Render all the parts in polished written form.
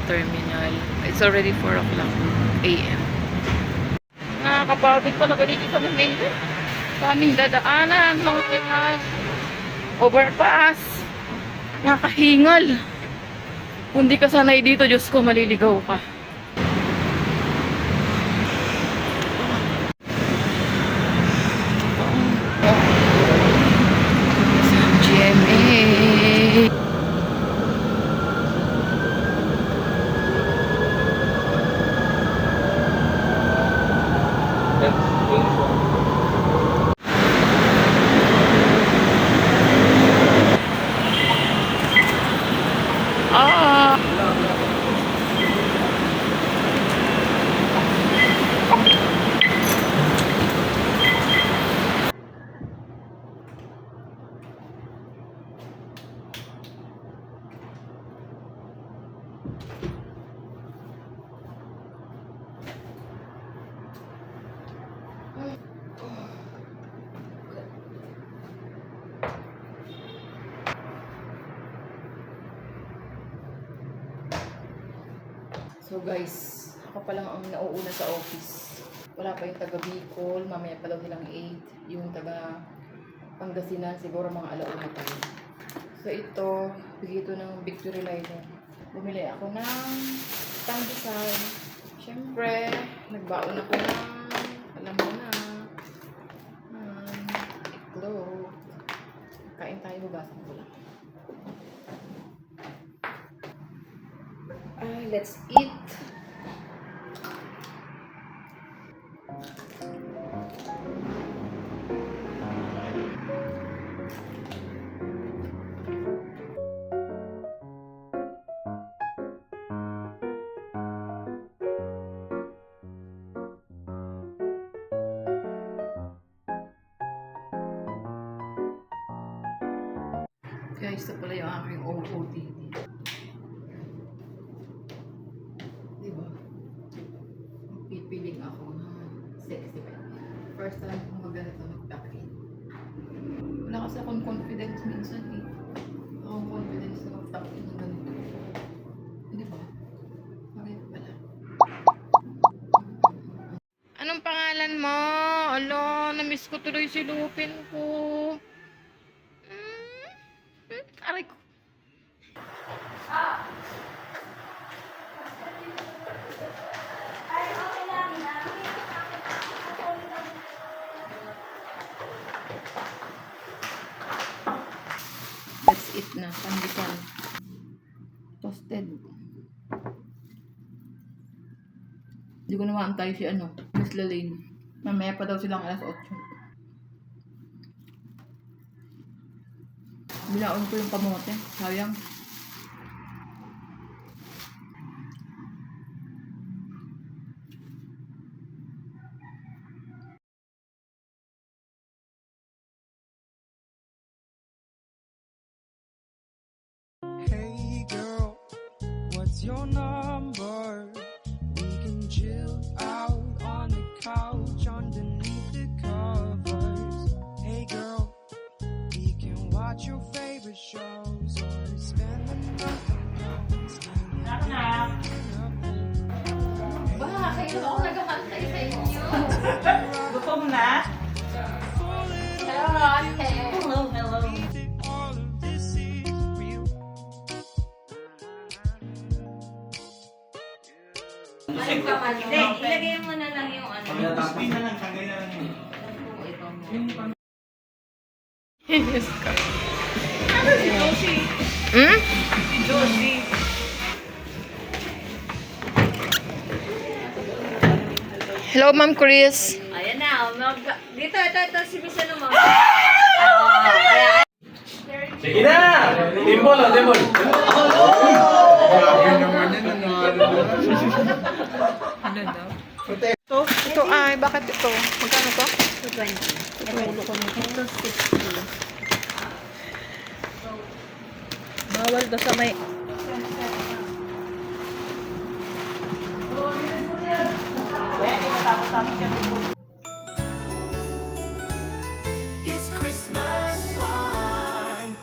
terminal. It's already 4 o'clock a.m. Nakakapagod pa na ganito sa Manila. Kaming dadaanan, mga overpass. Nakakahingal. Kung di ka sanay dito, Diyos ko, maliligaw ka. GMA. So guys, ako pa lang ang nauuna sa office. Wala pa yung taga Bicol, mamaya pa daw silang 8. Yung taga Pangasinan, siguro mga alauna pa rin. So ito, bigay ito ng Victory Rider. Bumili ako ng pandesal. Siyempre, nagbaon ako ng, alam mo na, itlog. Kain tayo, bubasan ko lang. Let's eat. Guys, ito pala yung aking OOTD. Diba? Pipiling ako ng sexy pa. First time kong magganito mag-tuck-in. Wala kasi akong confidence minsan eh. Akong confidence na mag-tuck-in ng ganito. Diba? Bakit pala? Anong pangalan mo? Alo, na-miss ko tuloy si Lupin ko. Aray ko. Let's eat na. Pandesal. Toasted. Hindi ko na maantay si Miss Lalaine. Mamaya pa daw silang alas 8. Bilaon ko yung kamote. Sayang. Hey girl, what's your number? We can chill out on the couch underneath the covers. Hey girl, we can watch your favorite shows or spend the night alone. Bakit? Ako nagkakantay sa inyo. Gutom na? Hello, ate. Hello, hello. All of this is real. Hindi, ilagay mo na lang yung Crispy na lang, tanggal na lang yun. Yes ka. Ano si Josie? Hmm? Si Josie. Hello, Ma'am Chris. Ayan na, dito, ito, si Miss ano mo. Sige na! Timbol, timbol. Grabe naman yan, Ano daw? Ito ay, bakit ito? Magkano to? 220. Ito 60. Bawal daw sa may... It's Christmas time.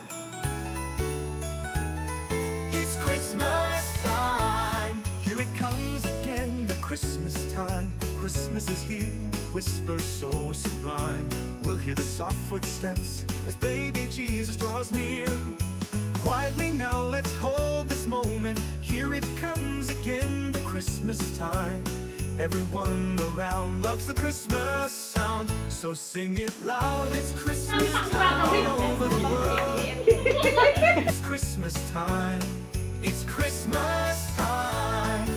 It's Christmas time. Christmas time, Christmas is here, whispers so sublime. We'll hear the soft footsteps as baby Jesus draws near. Quietly now, let's hold this moment. Here it comes again, the Christmas time. Everyone around loves the Christmas sound, so sing it loud. It's Christmas time all over the world. It's Christmas time. It's Christmas time.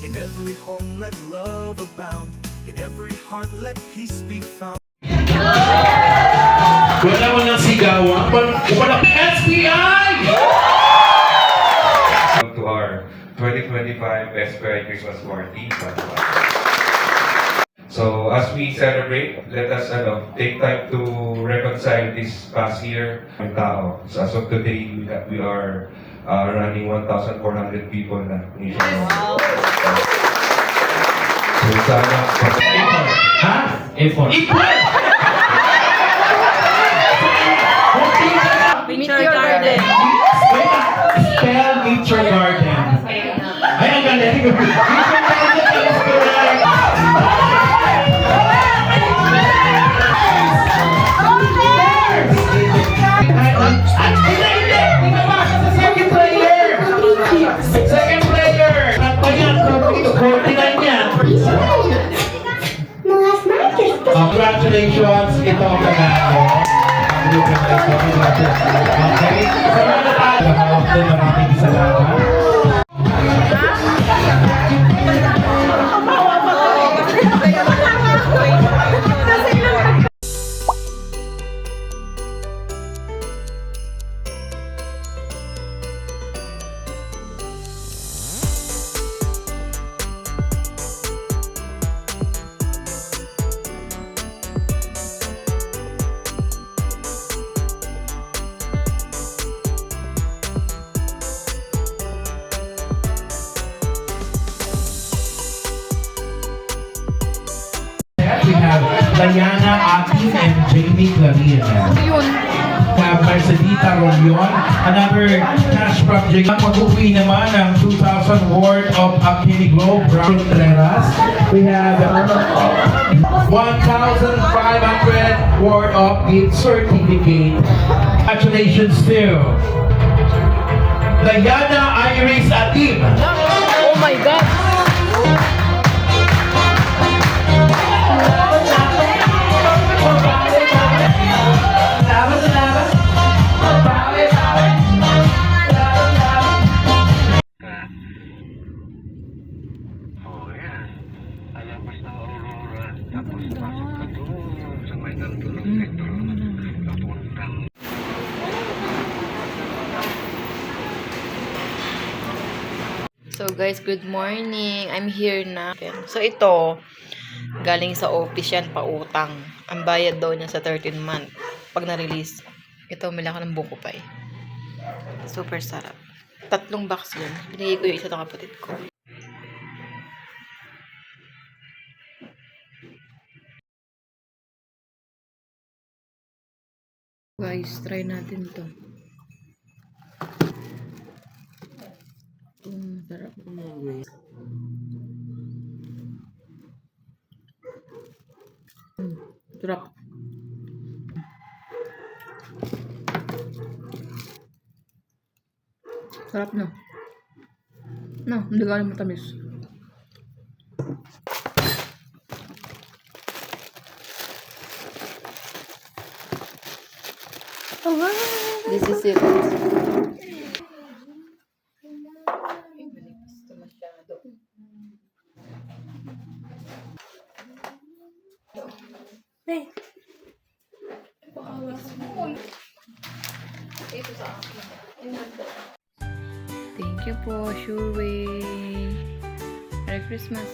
In every home let love abound. In every heart let peace be found. Wala mo ng sigawan. Wala SBI! Welcome to our 2025 Best Merry Christmas Party. So as we celebrate, let us take time to reconcile this past year ng tao. So as of today, we are running 1,400 people na nationwide. So sana Ha? A4. Meteor Garden. Spell Nature Garden. Ay, ang galing. Nature Garden is correct. Hindi ka makasya sa second player. Second player. At pa yan, 49 yan. Congratulations, ito ang nanalo. Okay? Sama na tayo. Maraming salamat. We have Diana Akin and Jamie Clarin. Yun. We have Marcelita Rolion, another cash project. Mag-uwi naman ng 2,000 worth of Akini Globe Brown Contreras. We have 1,500 worth of gift certificate. Congratulations to Diana Iris Atim. Oh my God. So guys, good morning. I'm here na. So ito, galing sa office yan, pautang. Ang bayad daw niya sa 13 month. Pag na-release, ito, mila ko ng buko pie. Super sarap. 3 box yun. Binigay ko yung isa sa kapatid ko. Guys, try natin to. Sarap. Sarap. Sarap na. No, hindi galing matamis. Oh, wow. This is it. Hey. Thank you po, Sure Way. Merry Christmas.